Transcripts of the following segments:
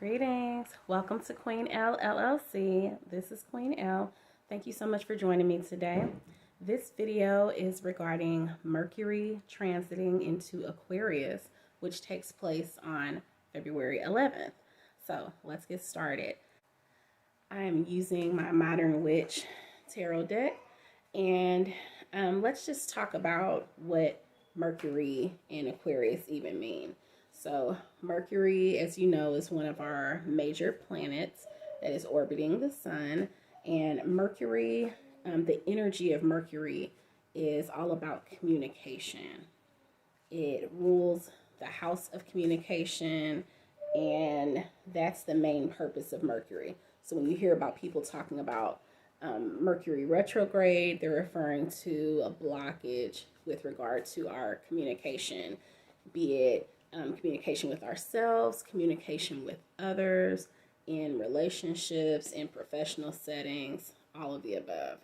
Greetings. Welcome to TheQueenElle LLC. This is TheQueenElle. Thank you so much for joining me today. This video is regarding Mercury transiting into Aquarius, which takes place on February 11th. So let's get started. I am using my Modern Witch tarot deck, and let's just talk about what Mercury and Aquarius even mean. So Mercury, as you know, is one of our major planets that is orbiting the sun. And Mercury, the energy of Mercury is all about communication. It rules the house of communication, and that's the main purpose of Mercury. So when you hear about people talking about Mercury retrograde, they're referring to a blockage with regard to our communication, be it communication with ourselves, communication with others, in relationships, in professional settings, all of the above.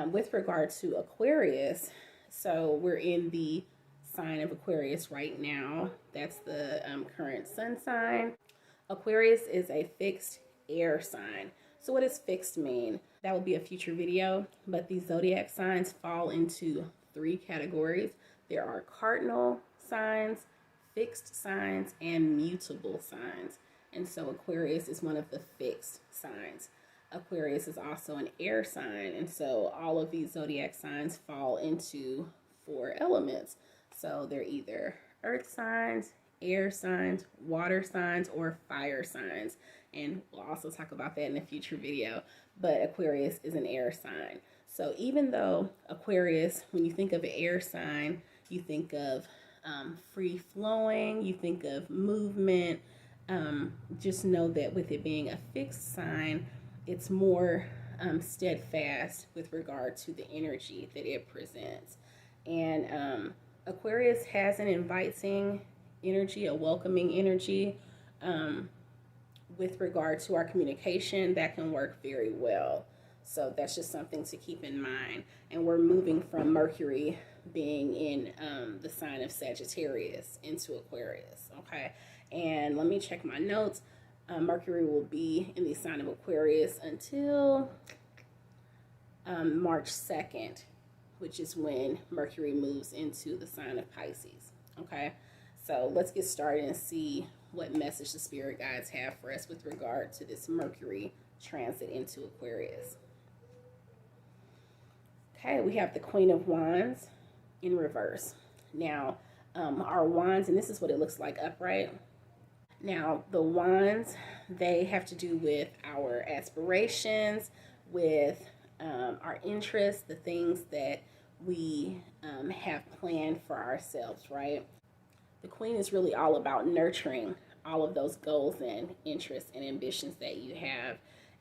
With regard to Aquarius, so we're in the sign of Aquarius right now. That's the current sun sign. Aquarius is a fixed air sign. So what does fixed mean? That will be a future video, but these zodiac signs fall into three categories. There are cardinal signs, fixed signs, and mutable signs. And so Aquarius is one of the fixed signs. Aquarius is also an air sign, and so all of these zodiac signs fall into four elements. So they're either earth signs, air signs, water signs, or fire signs. And we'll also talk about that in a future video. But Aquarius is an air sign. So even though Aquarius, when you think of an air sign, you think of free flowing, you think of movement, just know that with it being a fixed sign, it's more steadfast with regard to the energy that it presents. And Aquarius has an inviting energy, a welcoming energy. With regard to our communication, that can work very well. So that's just something to keep in mind. And we're moving from Mercury being in the sign of Sagittarius into Aquarius, okay? And let me check my notes. Mercury will be in the sign of Aquarius until March 2nd, which is when Mercury moves into the sign of Pisces, okay? So let's get started and see what message the spirit guides have for us with regard to this Mercury transit into Aquarius. Okay, we have the Queen of Wands in reverse. Now, our wands, and this is what it looks like upright. Now, the wands, they have to do with our aspirations, with our interests, the things that we have planned for ourselves, right? The Queen is really all about nurturing all of those goals and interests and ambitions that you have,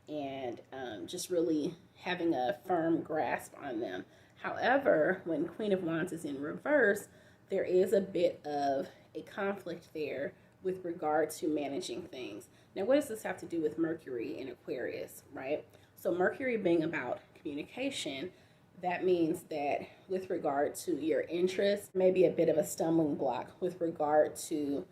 and just really having a firm grasp on them. However, when Queen of Wands is in reverse, there is a bit of a conflict there with regard to managing things. Now, what does this have to do with Mercury in Aquarius, right? So Mercury being about communication, that means that with regard to your interests, maybe a bit of a stumbling block with regard to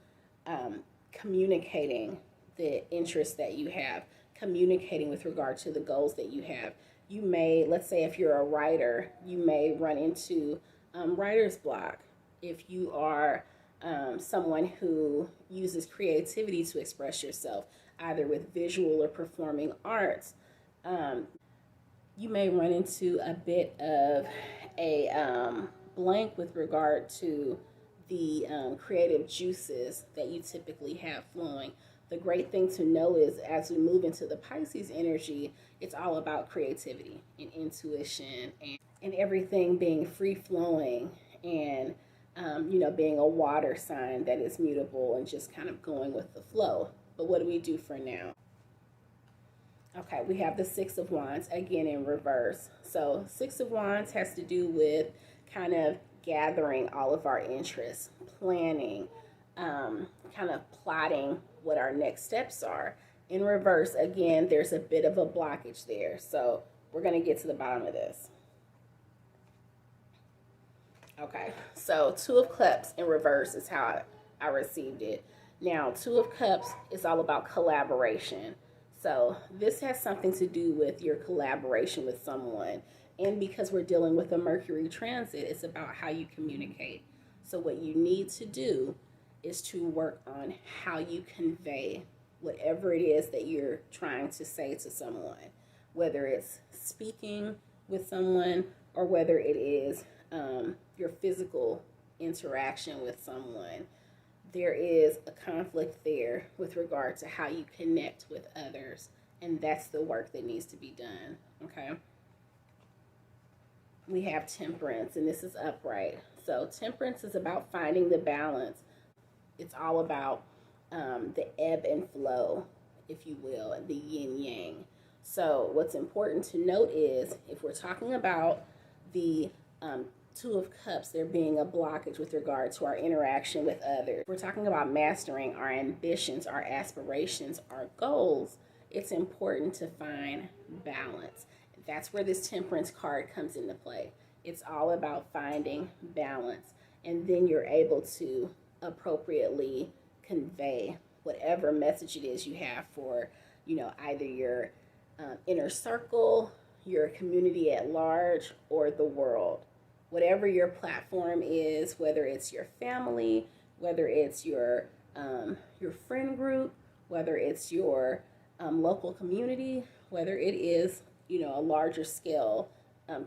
communicating the interests that you have, communicating with regard to the goals that you have. You may, let's say if you're a writer, you may run into writer's block. If you are someone who uses creativity to express yourself, either with visual or performing arts, you may run into a bit of a blank with regard to the creative juices that you typically have flowing. The great thing to know is as we move into the Pisces energy, it's all about creativity and intuition and everything being free flowing and, being a water sign that is mutable and just kind of going with the flow. But what do we do for now? Okay, we have the Six of Wands, again in reverse. So Six of Wands has to do with kind of gathering all of our interests, planning, kind of plotting what our next steps are. In reverse, again, there's a bit of a blockage there. So we're going to get to the bottom of this. Okay, so Two of Cups in reverse is how I received it. Now, Two of Cups is all about collaboration. So this has something to do with your collaboration with someone. And because we're dealing with a Mercury transit, it's about how you communicate. So what you need to do is to work on how you convey whatever it is that you're trying to say to someone, whether it's speaking with someone or whether it is your physical interaction with someone. There is a conflict there with regard to how you connect with others, and that's the work that needs to be done. Okay, we have Temperance, and this is upright. So Temperance is about finding the balance. It's all about the ebb and flow, if you will, and the yin yang. So what's important to note is if we're talking about the Two of Cups, there being a blockage with regard to our interaction with others. We're talking about mastering our ambitions, our aspirations, our goals. It's important to find balance. That's where this Temperance card comes into play. It's all about finding balance, and then you're able to appropriately convey whatever message it is you have for, either your inner circle, your community at large, or the world. Whatever your platform is, whether it's your family, whether it's your friend group, whether it's your local community, whether it is a larger scale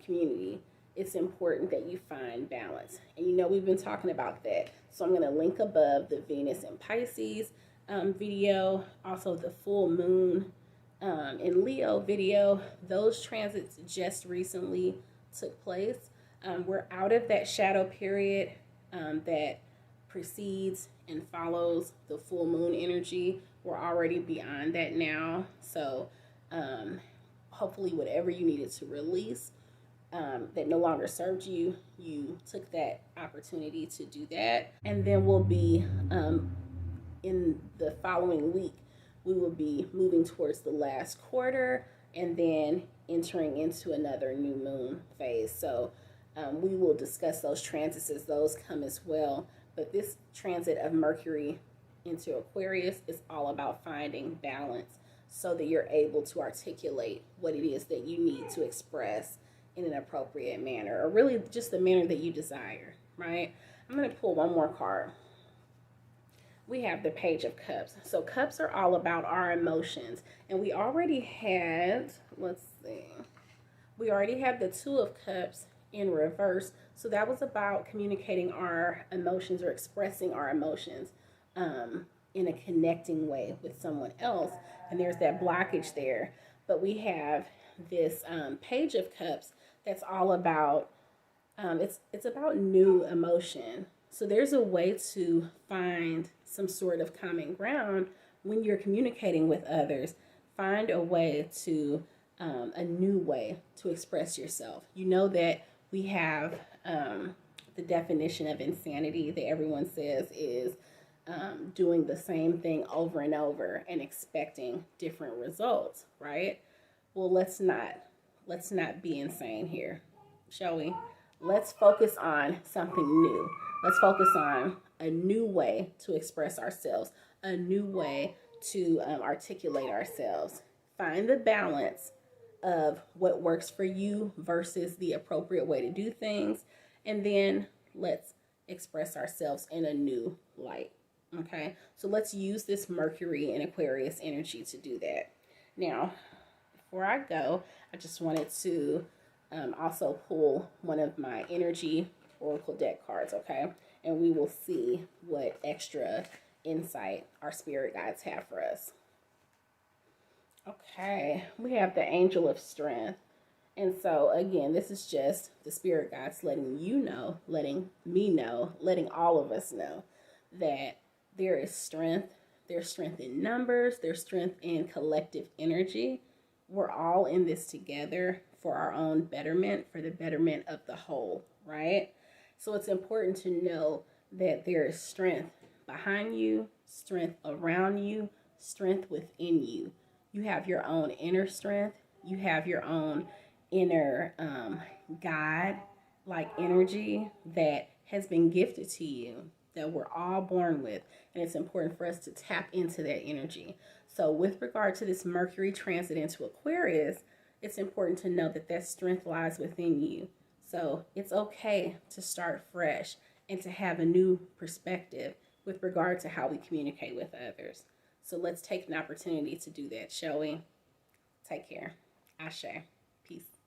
community, it's important that you find balance. And we've been talking about that. So I'm going to link above the Venus and Pisces video, also the full moon in Leo video. Those transits just recently took place. We're out of that shadow period that precedes and follows the full moon energy. We're already beyond that now. So hopefully whatever you needed to release that no longer served you, you took that opportunity to do that. And then we'll be in the following week, we will be moving towards the last quarter and then entering into another new moon phase. So we will discuss those transits as those come as well. But this transit of Mercury into Aquarius is all about finding balance so that you're able to articulate what it is that you need to express in an appropriate manner, or really just the manner that you desire, right? I'm going to pull one more card. We have the Page of Cups. So cups are all about our emotions. And we already had, we already had the Two of Cups in reverse. So that was about communicating our emotions or expressing our emotions in a connecting way with someone else. And there's that blockage there. But we have this Page of Cups that's all about, it's about new emotion. So there's a way to find some sort of common ground when you're communicating with others. Find a way to, a new way to express yourself. You know that we have the definition of insanity that everyone says is doing the same thing over and over and expecting different results, right? Well, let's not be insane here, shall we? Let's focus on something new. Let's focus on a new way to express ourselves, a new way to articulate ourselves. Find the balance of what works for you versus the appropriate way to do things. And then let's express ourselves in a new light. Okay, so let's use this Mercury and Aquarius energy to do that. Now, before I go, I just wanted to also pull one of my energy oracle deck cards, okay? And we will see what extra insight our spirit guides have for us. Okay, we have the Angel of Strength. And so, again, this is just the spirit guides letting you know, letting me know, letting all of us know that there is strength. There's strength in numbers. There's strength in collective energy. We're all in this together for our own betterment, for the betterment of the whole, right? So it's important to know that there is strength behind you, strength around you, strength within you. You have your own inner strength. You have your own inner God-like energy that has been gifted to you. that we're all born with, and it's important for us to tap into that energy. So with regard to this Mercury transit into Aquarius, it's important to know that that strength lies within you. So it's okay to start fresh and to have a new perspective with regard to how we communicate with others. So let's take an opportunity to do that, shall we? Take care. Ashe. Peace.